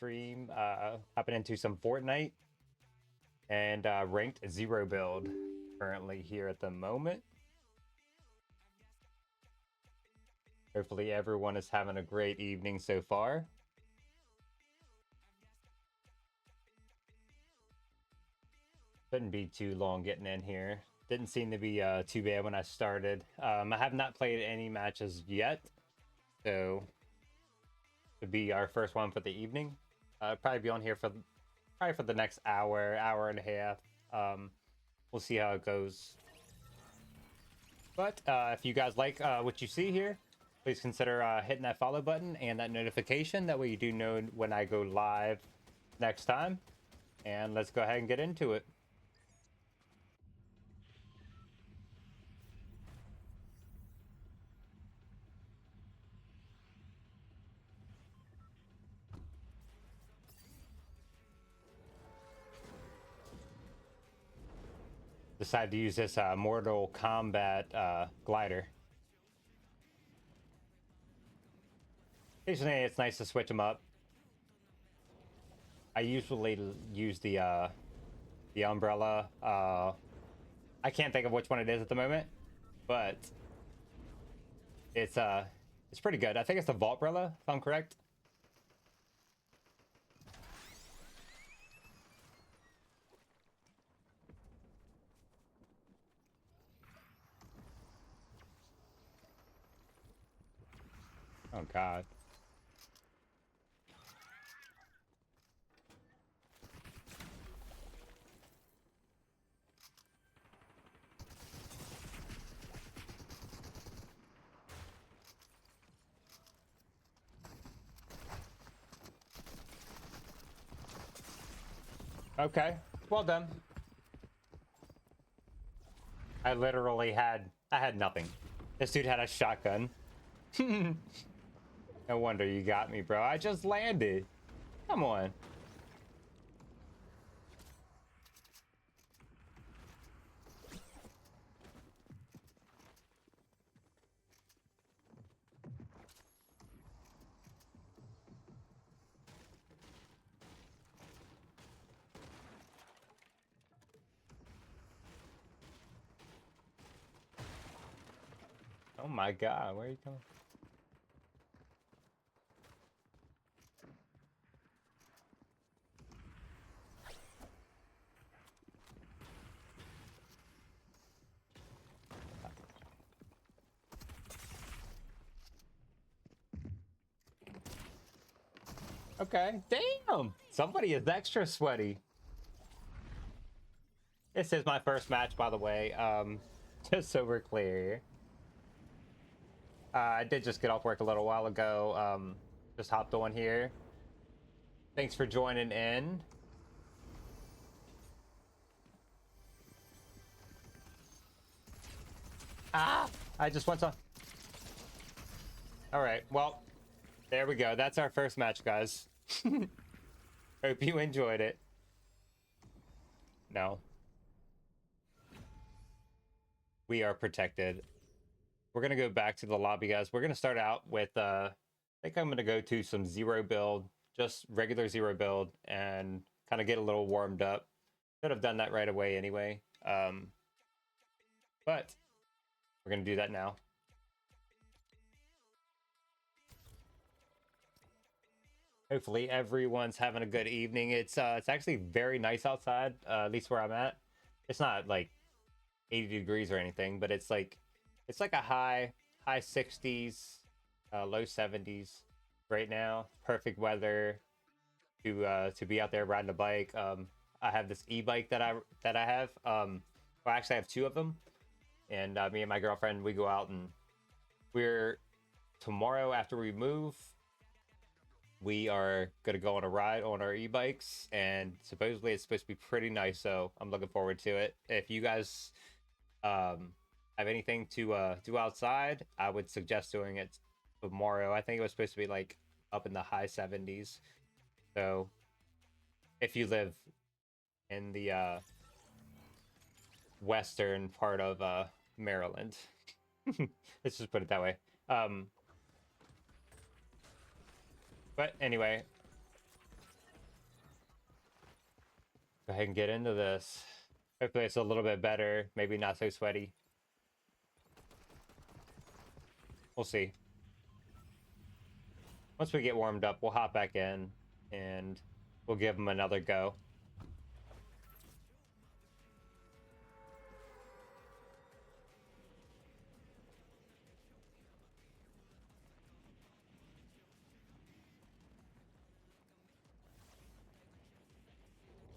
stream, hopping into some Fortnite and ranked 0 build currently here at the moment. Hopefully everyone is having a great evening so far. Shouldn't be too long getting in here. Didn't seem to be too bad when I started. I have not played any matches yet, so to be our first one for the evening. Probably be on here for the next hour and a half. We'll see how it goes. But if you guys like what you see here, please consider hitting that follow button and that notification. That way you do know when I go live next time. And let's go ahead and get into it. Decided to use this Mortal Kombat glider. Occasionally it's nice to switch them up. I usually use the umbrella. I can't think of which one it is at the moment, but it's pretty good. I think it's the Vault umbrella, if I'm correct. Oh god. Okay, well done. I had nothing. This dude had a shotgun. No wonder you got me, bro. I just landed. Come on. Oh my god, where are you coming? Okay, damn! Somebody is extra sweaty. This is my first match, by the way. Just so we're clear. I did just get off work a little while ago. Just hopped on here. Thanks for joining in. Ah! I just went on. Alright, well, there we go. That's our first match, guys. Hope you enjoyed it. No. We are protected. We're going to go back to the lobby, guys. We're going to start out with, I think I'm going to go to some 0 build, just regular 0 build, and kind of get a little warmed up. Should have done that right away anyway. But we're going to do that now. Hopefully everyone's having a good evening. It's actually very nice outside, at least where I'm at. It's not like 80 degrees or anything, but it's like a high 60s, low 70s right now. Perfect weather to be out there riding a bike. I have this e-bike that I have. Well, actually I have 2 of them, and me and my girlfriend, we go out, and tomorrow after we move, we are gonna go on a ride on our e-bikes, and supposedly it's supposed to be pretty nice, so I'm looking forward to it. If you guys have anything to do outside, I would suggest doing it tomorrow. I think it was supposed to be like up in the high 70s. So if you live in the western part of Maryland, let's just put it that way. But anyway, Go ahead and get into this. Hopefully it's a little bit better. Maybe not so sweaty. We'll see. Once we get warmed up, we'll hop back in and we'll give them another go.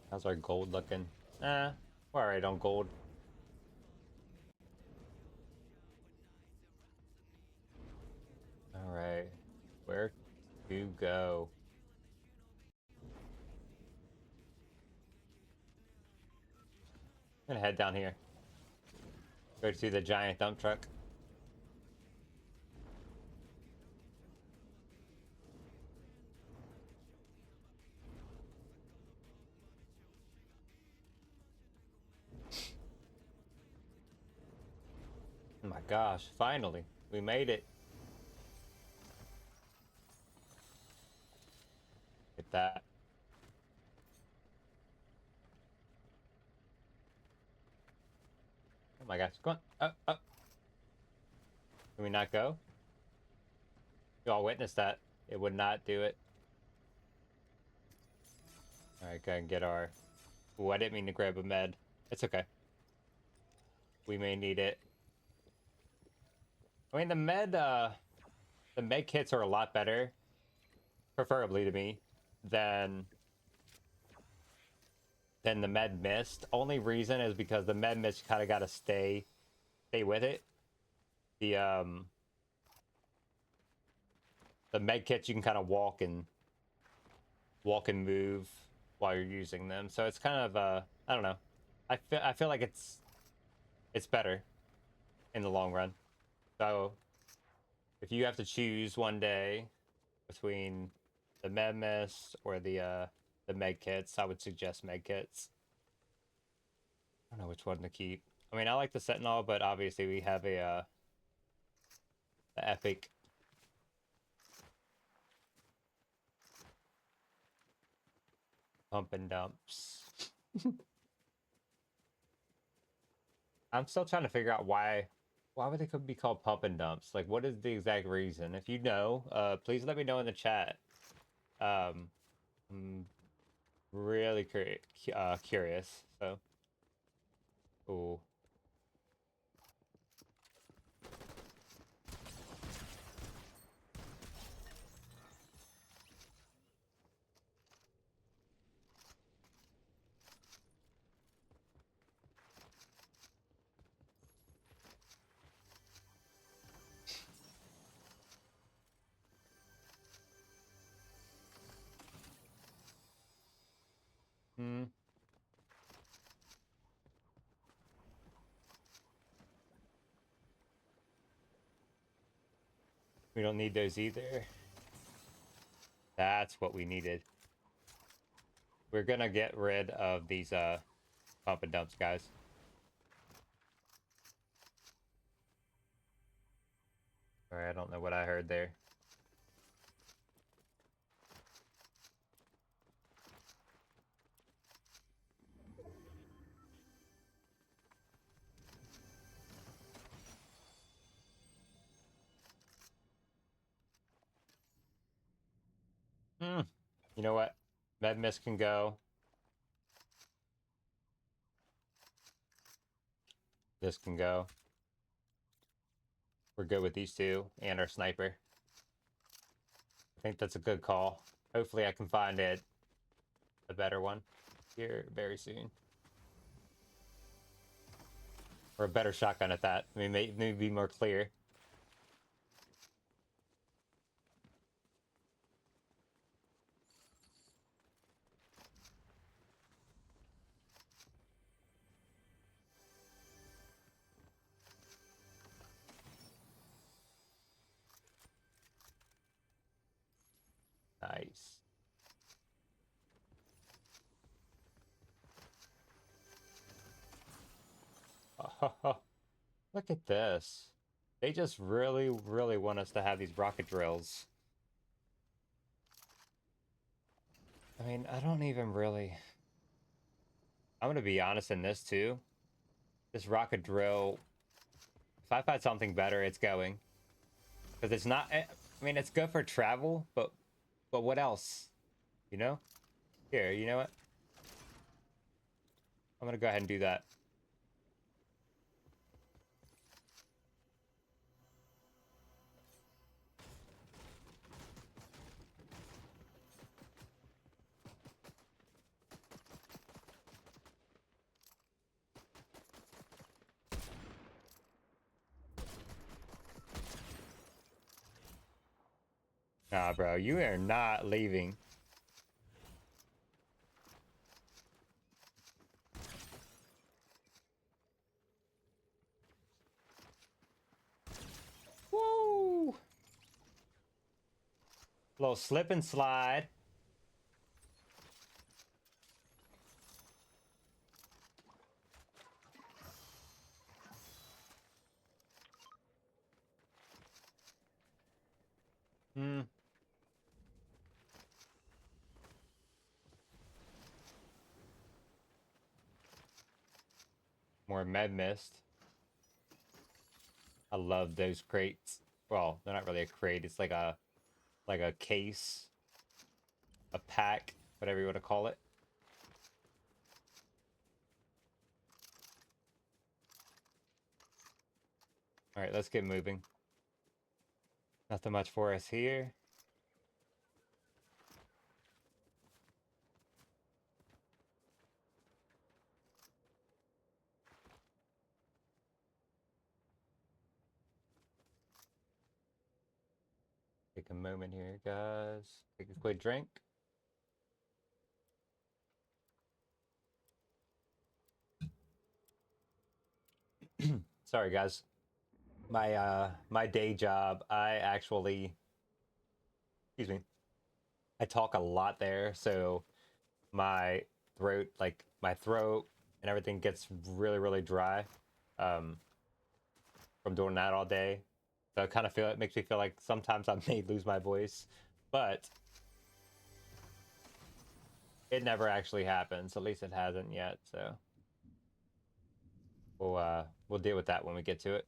How's our gold looking? We're alright on gold. Alright. Where to go? I'm gonna head down here. Go to the giant dump truck. Oh my gosh, finally. We made it. Get that. Oh my gosh, come on. Up, up. Can we not go? You all witnessed that. It would not do it. Alright, go and get our... Ooh, I didn't mean to grab a med. It's okay. We may need it. I mean, the med kits are a lot better, preferably to me, than the med mist. Only reason is because the med mist kind of got to stay with it. The med kits you can kind of walk and move while you're using them, so it's kind of I don't know. I feel like it's better in the long run. So if you have to choose one day between the med mist or the med kits, I would suggest med kits. I don't know which one to keep. I mean, I like the Sentinel, but obviously we have a the epic. Pump and dumps. I'm still trying to figure out why would they be called pump and dumps? Like, what is the exact reason? If you know, please let me know in the chat. I'm really curious. So, ooh. Hmm. We don't need those either. That's what we needed. We're gonna get rid of these pump and dumps, guys. Alright, I don't know what I heard there. You know what? Med mist can go. This can go. We're good with these two and our sniper. I think that's a good call. Hopefully I can find a better one here very soon. Or a better shotgun at that. I mean, maybe be more clear. Nice. Oh, look at this. They just really, really want us to have these rocket drills. I mean, I don't even really... I'm gonna be honest in this too. This rocket drill, if I find something better, it's going. Because it's not, I mean, it's good for travel, but what else? You know? Here, you know what? I'm gonna go ahead and do that. Nah, bro, you are not leaving. Woo! Little slip and slide. Hmm. More med mist. I love those crates. Well, they're not really a crate. It's like a case, a pack, whatever you want to call it. All right, let's get moving. Nothing much for us here. Take a moment here, guys. Take a quick drink. Sorry, guys. My day job, I actually, excuse me, I talk a lot there, so my my throat and everything gets really, really dry um, from doing that all day. So I kind of feel it makes me feel like sometimes I may lose my voice, but it never actually happens. At least it hasn't yet. So we'll deal with that when we get to it.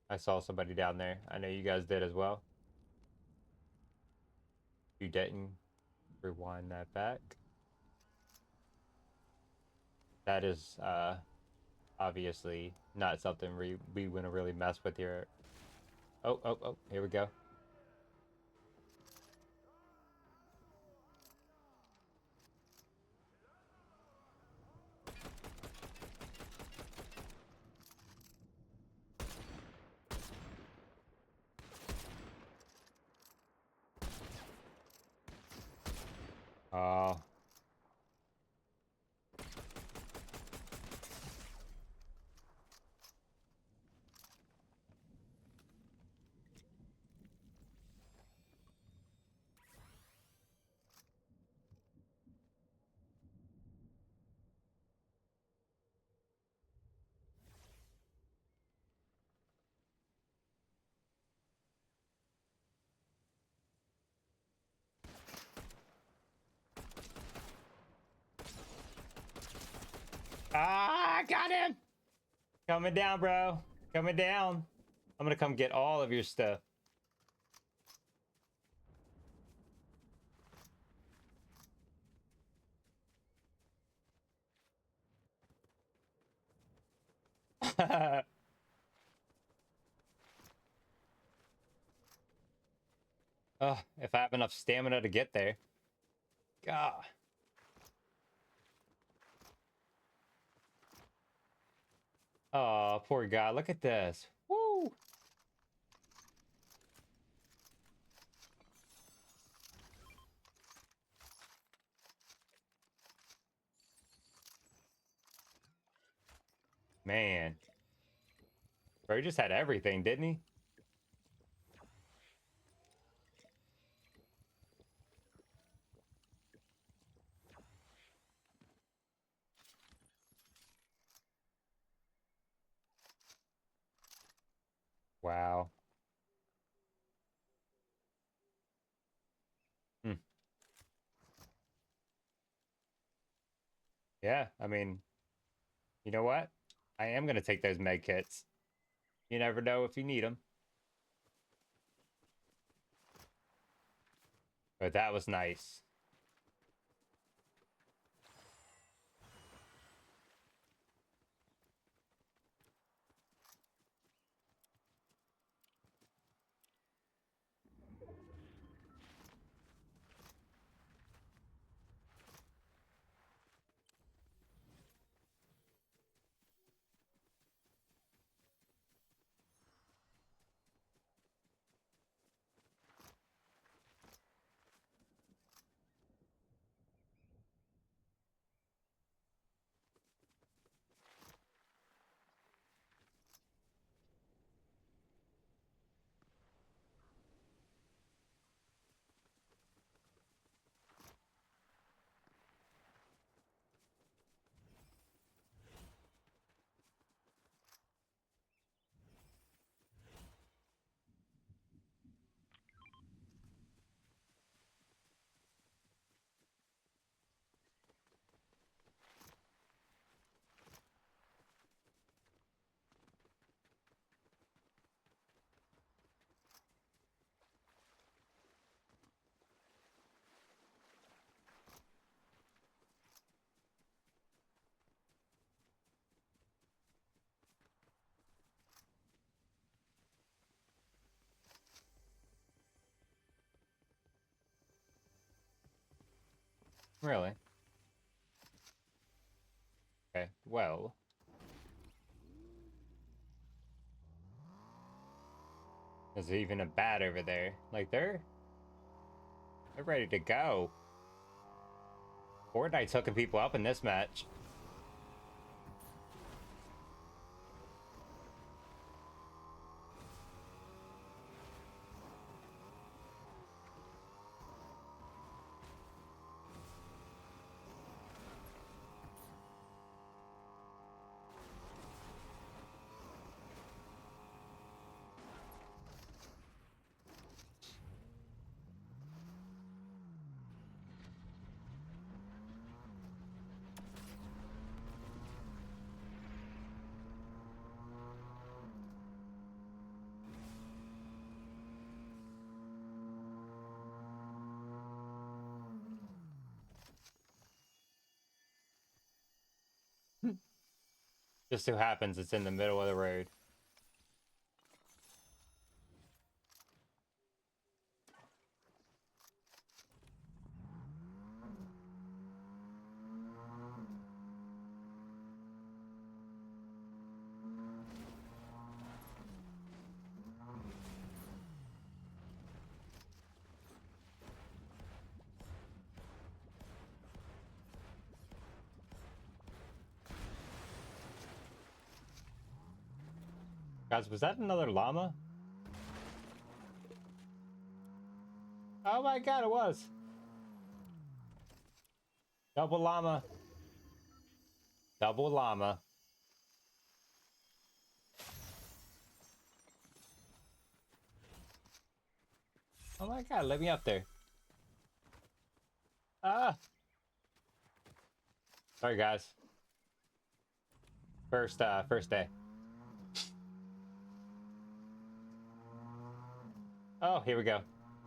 I saw somebody down there. I know you guys did as well. If you didn't, rewind that back. That is obviously not something we want to really mess with here. Oh, here we go. Oh, I got him! Coming down, bro. Coming down. I'm gonna come get all of your stuff. If I have enough stamina to get there. God. Oh, poor guy. Look at this. Woo! Man. Bro, he just had everything, didn't he? Wow. Yeah, I mean, you know what? I am gonna take those med kits. You never know if you need them. But that was nice. Really? Okay, well. There's even a bat over there. Like, they're ready to go. Fortnite's hooking people up in this match. Just so happens it's in the middle of the road. Guys, was that another llama? Oh my god, it was. Double llama. Double llama. Oh my god, let me up there. Ah! Sorry, guys. First day. Oh, here we go.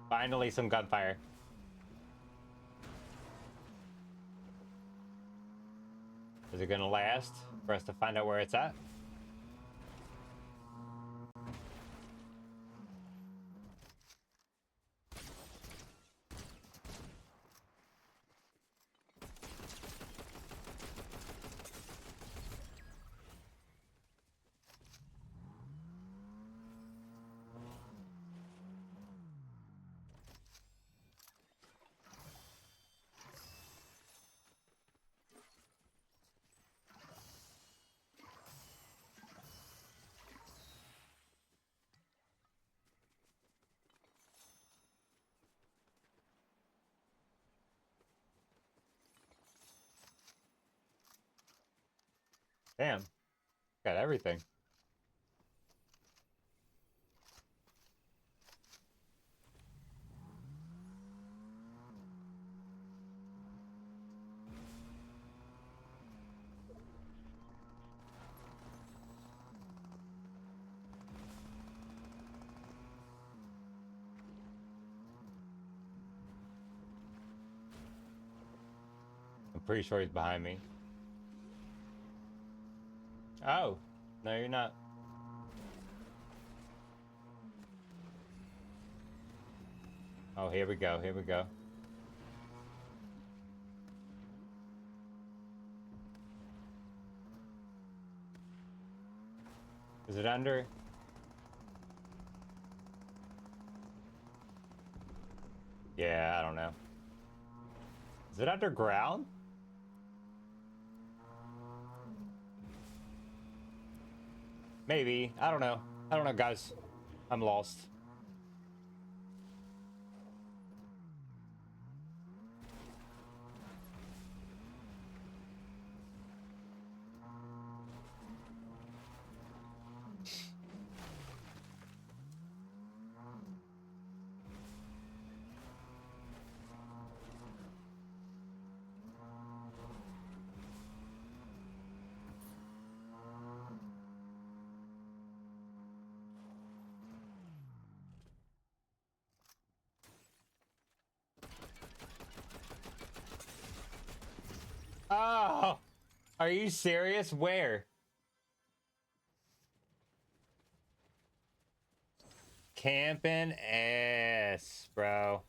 Finally, some gunfire. Is it gonna last for us to find out where it's at? Damn. Got everything. pretty sure he's behind me. Oh, no, you're not. Oh, here we go. Here we go. Is it under? Yeah, I don't know. Is it underground? Maybe. I don't know. I don't know, guys. I'm lost. Oh, are you serious? Where? Camping ass, bro.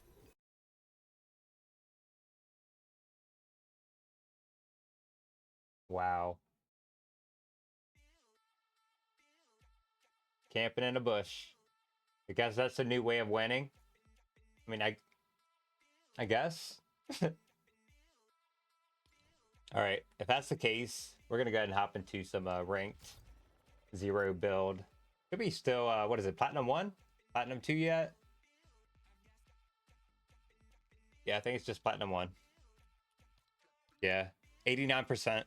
Wow. Camping in a bush. I guess that's a new way of winning. I mean, I guess. All right, if that's the case, we're gonna go ahead and hop into some ranked zero build. Could be still what is it, Platinum 1? Platinum 2 yet? Yeah, I think it's just Platinum 1. Yeah. 89%.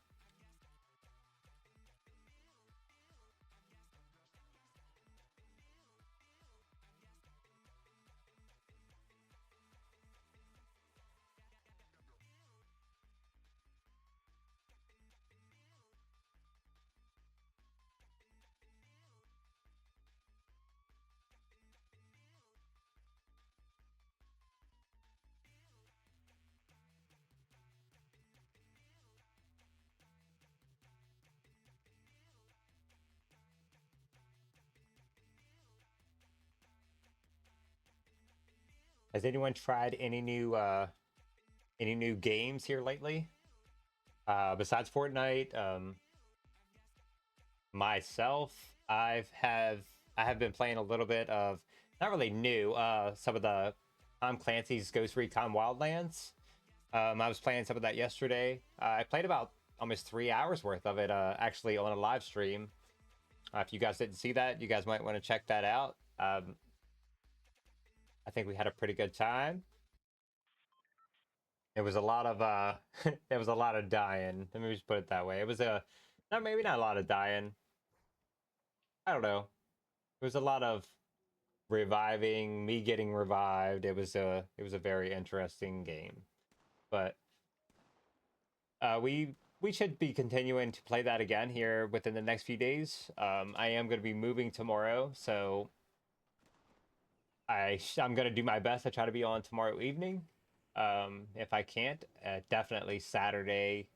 Has anyone tried any new games here lately? Besides Fortnite, myself, I have been playing a little bit of, not really new, some of the Tom Clancy's Ghost Recon Wildlands. I was playing some of that yesterday. I played about almost 3 hours worth of it, actually on a live stream. If you guys didn't see that, you guys might want to check that out. I think we had a pretty good time. It was a lot of there was a lot of dying. Let me just put it that way. It was a not maybe not a lot of dying. I don't know. It was a lot of reviving, me getting revived. It was a very interesting game. But we should be continuing to play that again here within the next few days. I am going to be moving tomorrow, so I'm going to do my best to try to be on tomorrow evening. If I can't, definitely Saturday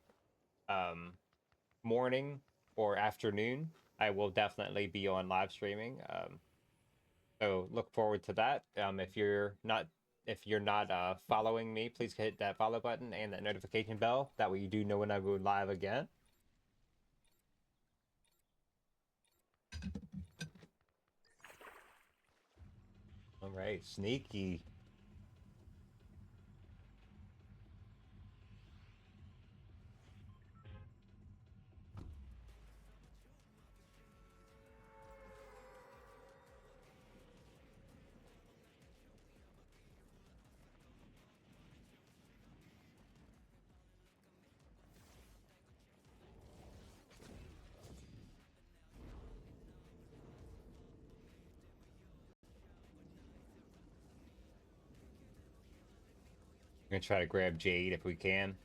morning or afternoon. I will definitely be on live streaming. So look forward to that. If you're not following me, please hit that follow button and that notification bell. That way you do know when I go live again. All right, sneaky. We're gonna try to grab Jade if we can.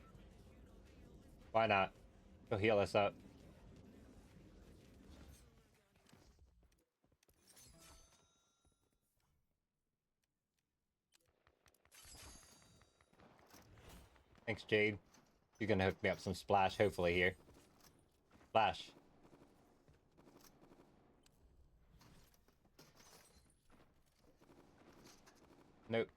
Why not? He'll heal us up. Thanks, Jade. You're gonna hook me up some splash, hopefully, here. Splash. Nope.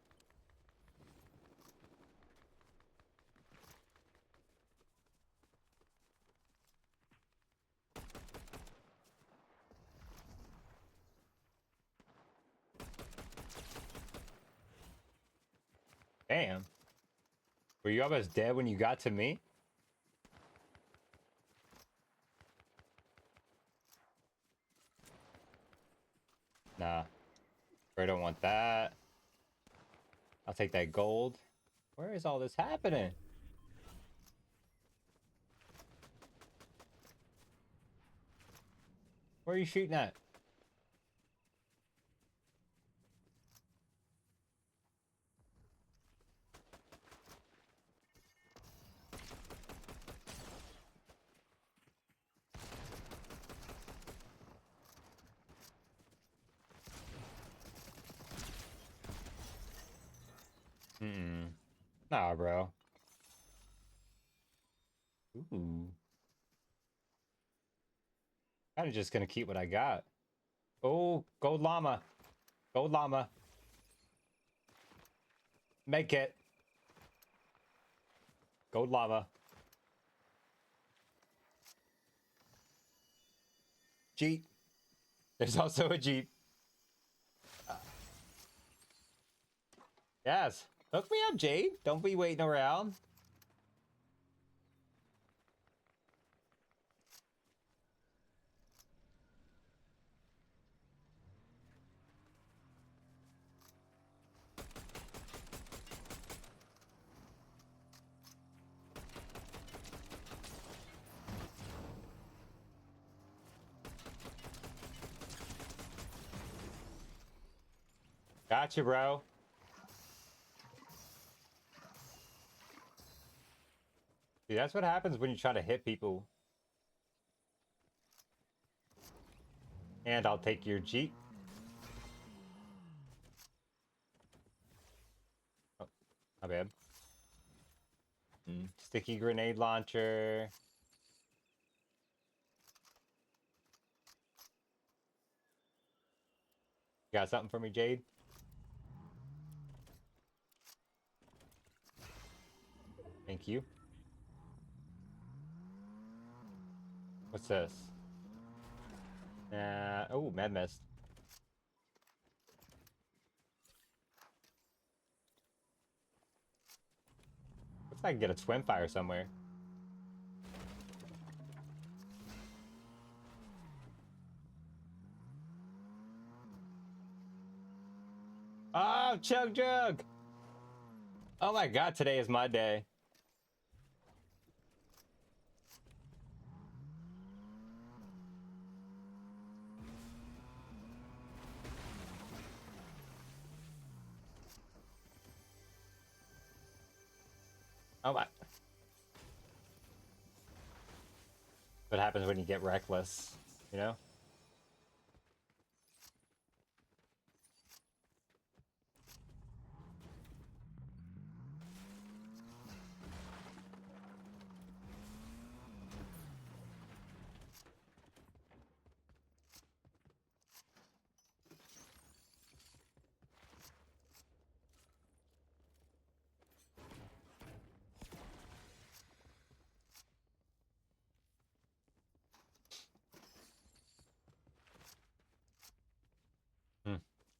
Damn. Were you almost dead when you got to me? Nah. I don't want that. I'll take that gold. Where is all this happening? Where are you shooting at? Nah, bro. Ooh. I'm just gonna keep what I got. Oh, gold llama. Gold llama. Make it. Gold llama. Jeep. There's also a Jeep. Yes. Hook me up, Jade. Don't be waiting around. Gotcha, bro. See, that's what happens when you try to hit people. And I'll take your Jeep. Oh, my bad. Sticky grenade launcher. You got something for me, Jade? Thank you. What's this? Oh, med mist. Looks like I can get a twin fire somewhere. Oh, chug jug! Oh my god, today is my day. Oh my. What happens when you get reckless, you know?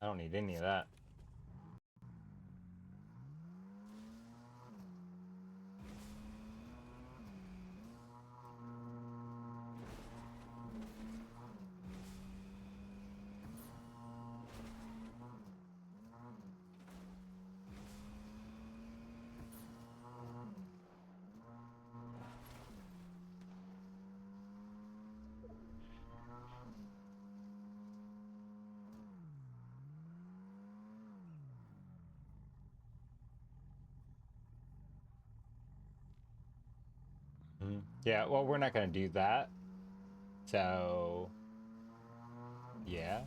I don't need any of that. Yeah, well, we're not gonna do that. So, yeah.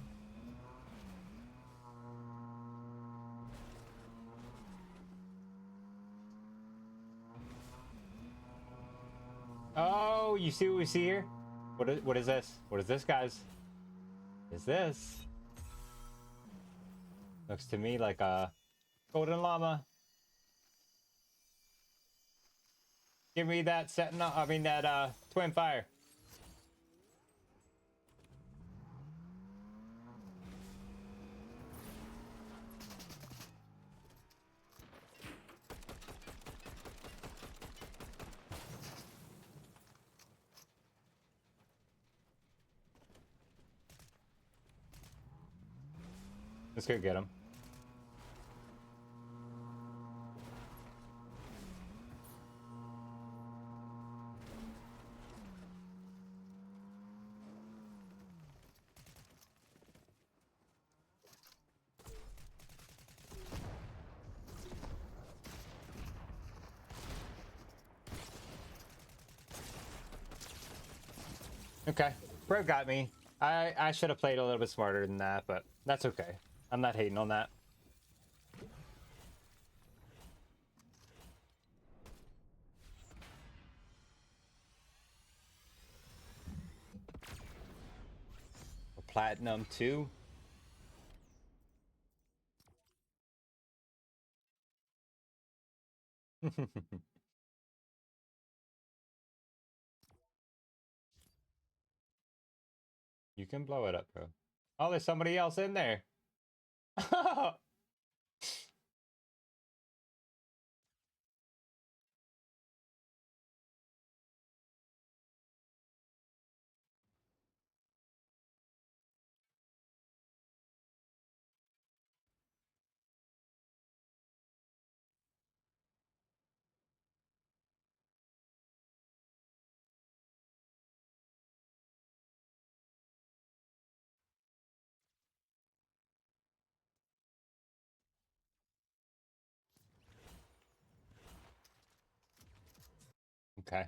Oh, you see what we see here? What is this? What is this, guys? What is this? Looks to me like a golden llama. Give me that that twin fire. Let's go get him. Okay, bro got me. I should have played a little bit smarter than that, but that's okay. I'm not hating on that. Platinum 2. You can blow it up, bro. Oh, there's somebody else in there. Okay.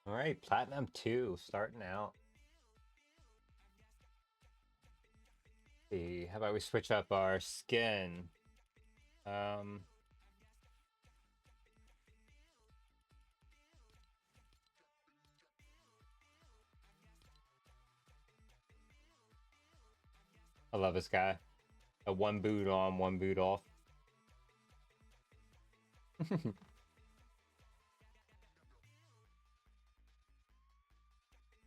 All right, Platinum 2 starting out. See, how about we switch up our skin? Um, I love this guy. A one boot on, one boot off.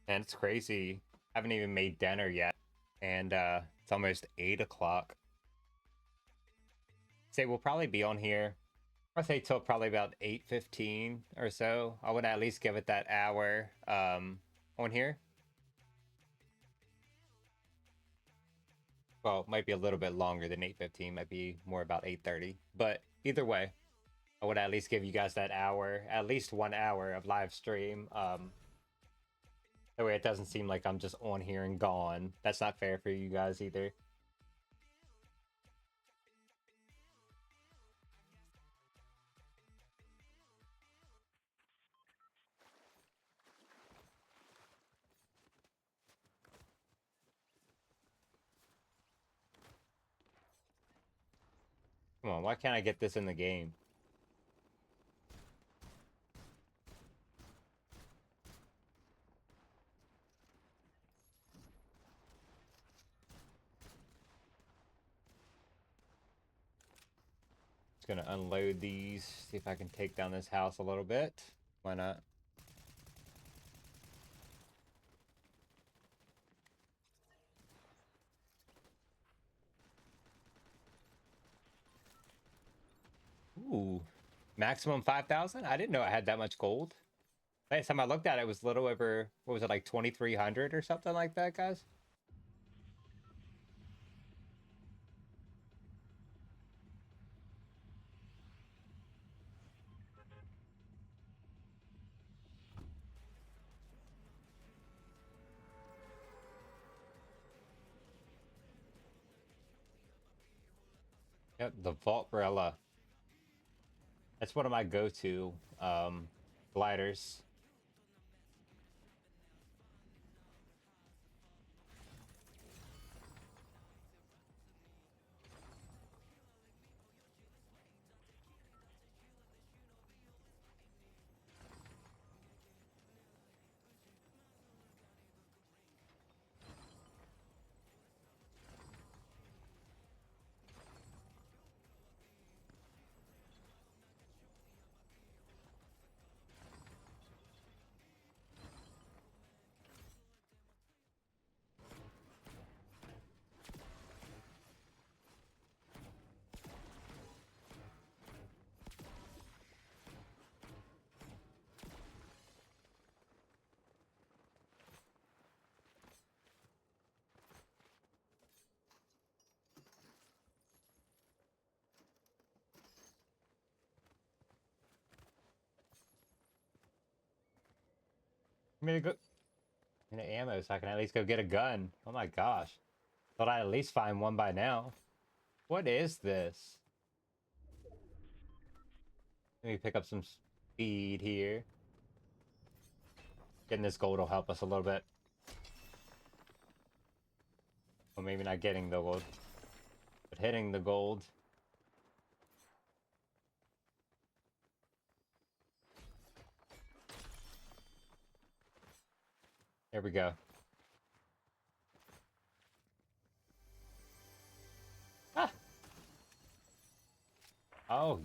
And it's crazy. I haven't even made dinner yet. And it's almost 8 o'clock. Say we'll probably be on here. I say till probably about 8:15 or so. I would at least give it that hour on here. Well, it might be a little bit longer than 8:15, might be more about 8:30. But either way, I would at least give you guys that hour, at least 1 hour of live stream. That way it doesn't seem like I'm just on here and gone. That's not fair for you guys either. Come on, why can't I get this in the game? Just gonna unload these, see if I can take down this house a little bit. Why not? Ooh, maximum 5,000? I didn't know I had that much gold. Last time I looked at it, it was a little over, what was it, like 2,300 or something like that, guys? Yep, the Vault Brella. That's one of my go-to. Gliders. I'm gonna go into ammo so I can at least go get a gun. Oh my gosh. Thought I'd at least find one by now. What is this? Let me pick up some speed here. Getting this gold will help us a little bit. Well, maybe not getting the gold, but hitting the gold. There we go. Ah! Oh.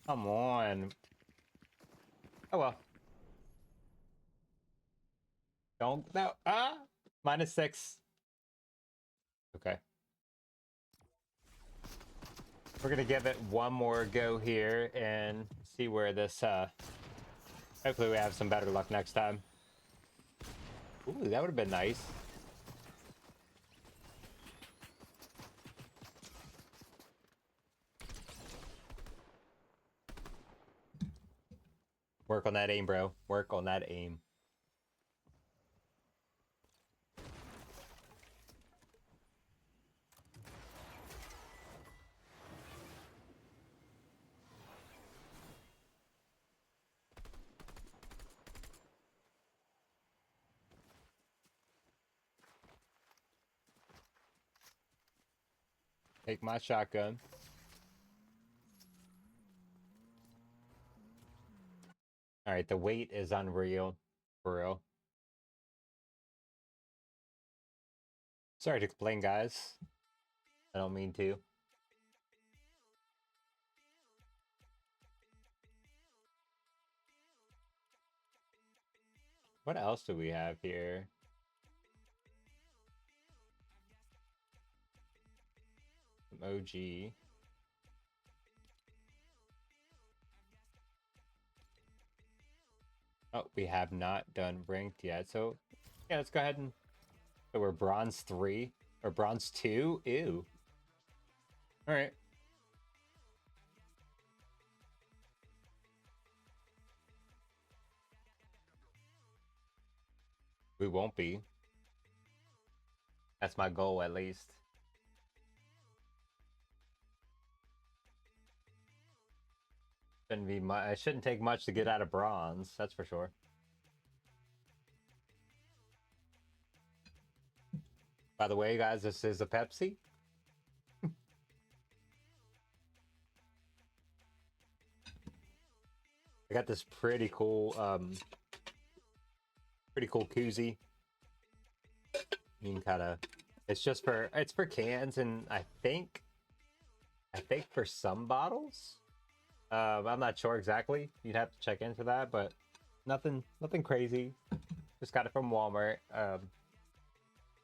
Come on. Oh well. Don't. No. Ah! -6. Okay. We're gonna give it one more go here and see where this, hopefully we have some better luck next time. Ooh, that would have been nice. Work on that aim, bro. Work on that aim. Take my shotgun. All right, the weight is unreal, for real. Sorry to complain, guys. I don't mean to. What else do we have here? Some OG. Oh, we have not done ranked yet. So, yeah, let's go ahead and... So we're bronze 3 or bronze 2? Ew. All right. We won't be. That's my goal, at least. Shouldn't be much. It shouldn't take much to get out of bronze. That's for sure. By the way, guys, this is a Pepsi. I got this pretty cool koozie. You can kind of, it's for cans, and I think for some bottles. I'm not sure exactly. You'd have to check into that, but nothing crazy. Just got it from Walmart,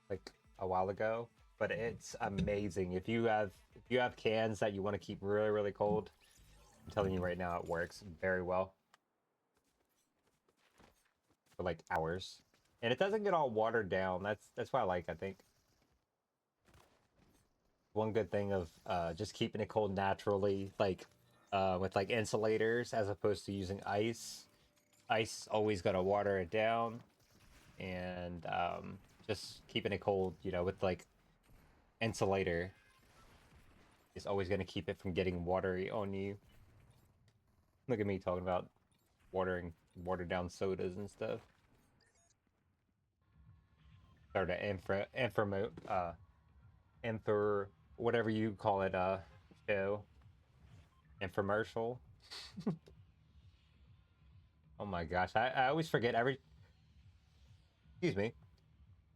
like a while ago. But it's amazing. If you have cans that you want to keep really cold, I'm telling you right now, it works very well for like hours, and it doesn't get all watered down. That's what I like. I think one good thing of just keeping it cold naturally, like with like insulators as opposed to using ice. Ice always gonna water it down, and just keeping it cold, you know, with like insulator is always going to keep it from getting watery on you. Look at me talking about watered down sodas and stuff. Start an info, whatever you call it, show. Infomercial. Oh my gosh, I always forget excuse me,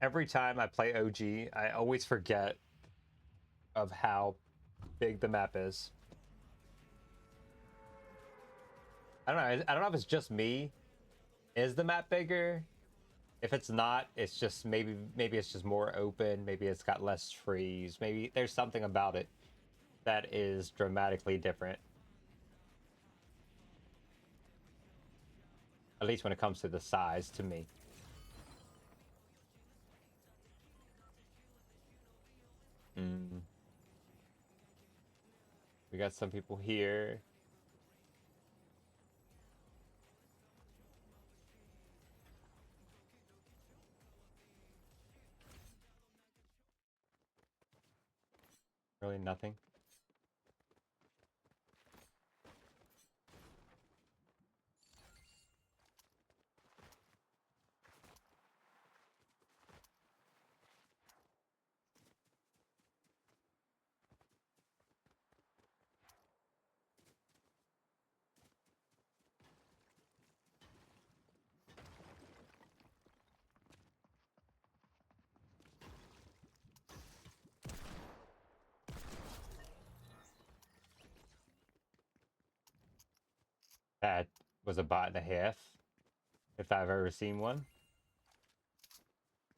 every time I play OG, I always forget of how big the map is. I don't know. I don't know if it's just me. Is the map bigger? If it's not, it's just maybe it's just more open. Maybe it's got less trees. Maybe there's something about it that is dramatically different. At least when it comes to the size, to me. We got some people here. Really nothing. That was a bot and a half, if I've ever seen one.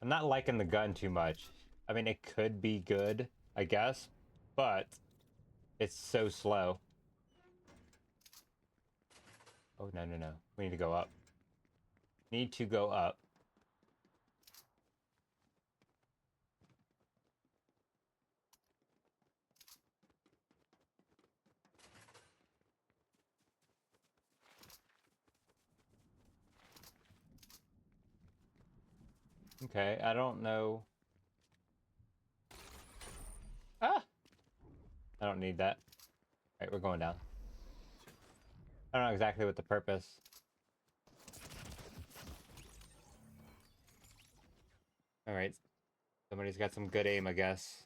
I'm not liking the gun too much. I mean, it could be good, I guess, but it's so slow. Oh, no, no, no. We need to go up. Need to go up. Okay, I don't know. Ah! I don't need that. Alright, we're going down. I don't know exactly what the purpose. Alright. Somebody's got some good aim, I guess.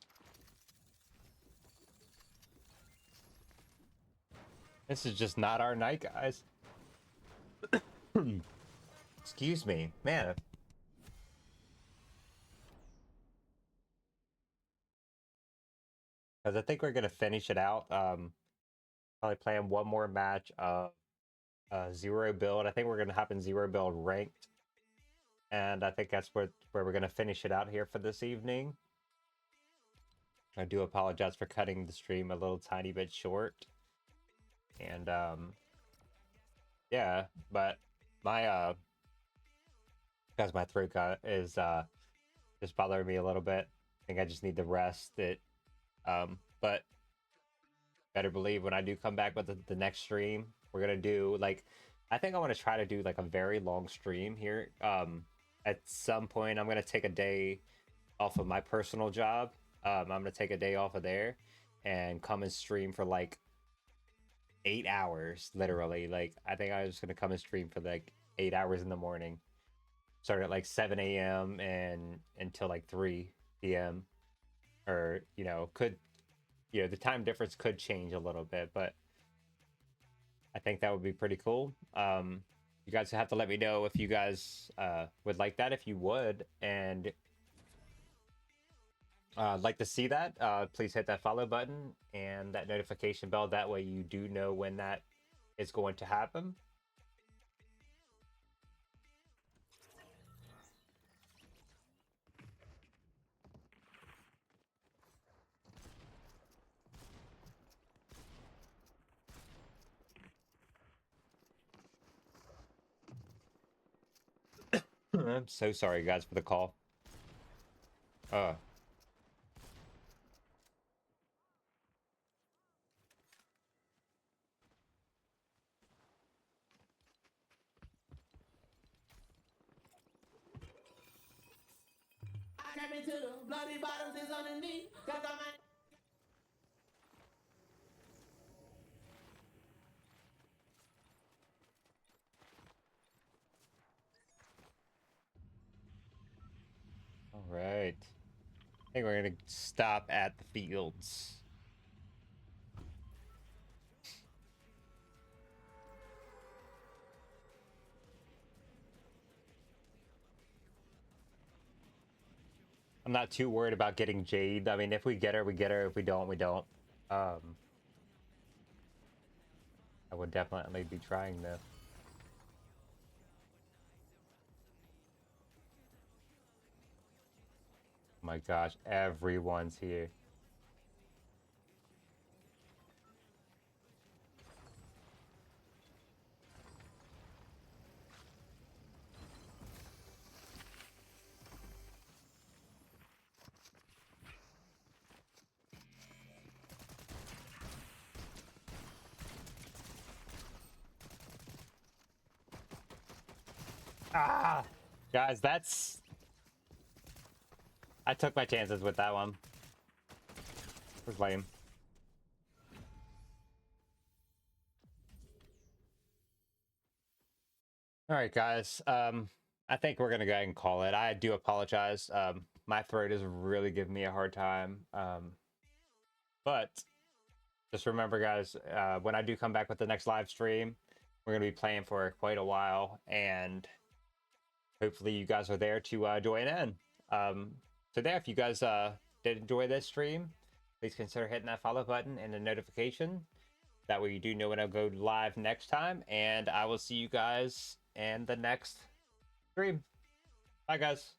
This is just not our night, guys. Excuse me. Man. Because I think we're going to finish it out. Probably playing one more match of zero build. I think we're going to hop in zero build ranked. And I think that's where we're going to finish it out here for this evening. I do apologize for cutting the stream a little tiny bit short. And yeah, but my because my throat is just bothering me a little bit. I think I just need to rest it. But better believe when I do come back with the next stream, we're gonna do like, I think I want to try to do like a very long stream here. At some point, I'm gonna take a day off of my personal job. I'm gonna take a day off of there and come and stream for like 8 hours, literally. Like, I think I was just gonna come and stream for like 8 hours in the morning. Start at like 7 a.m. and until like 3 p.m. Or, you know, the time difference could change a little bit, but I think that would be pretty cool. You guys have to let me know if you guys would like that. If you would, and like to see that, please hit that follow button and that notification bell. That way you do know when that is going to happen. I'm so sorry, guys, for the call. Uh, All right. I think we're gonna stop at the fields. I'm not too worried about getting Jade. I mean, if we get her, we get her. If we don't, we don't. I would definitely be trying though. Oh my gosh, everyone's here. Ah, guys, that's. I took my chances with that one. It was lame. All right, guys. I think we're gonna go ahead and call it. I do apologize. My throat is really giving me a hard time. But just remember, guys, when I do come back with the next live stream, we're gonna be playing for quite a while, and hopefully you guys are there to join in. So there, if you guys did enjoy this stream, please consider hitting that follow button and the notification. That way you do know when I go live next time, and I will see you guys in the next stream. Bye, guys.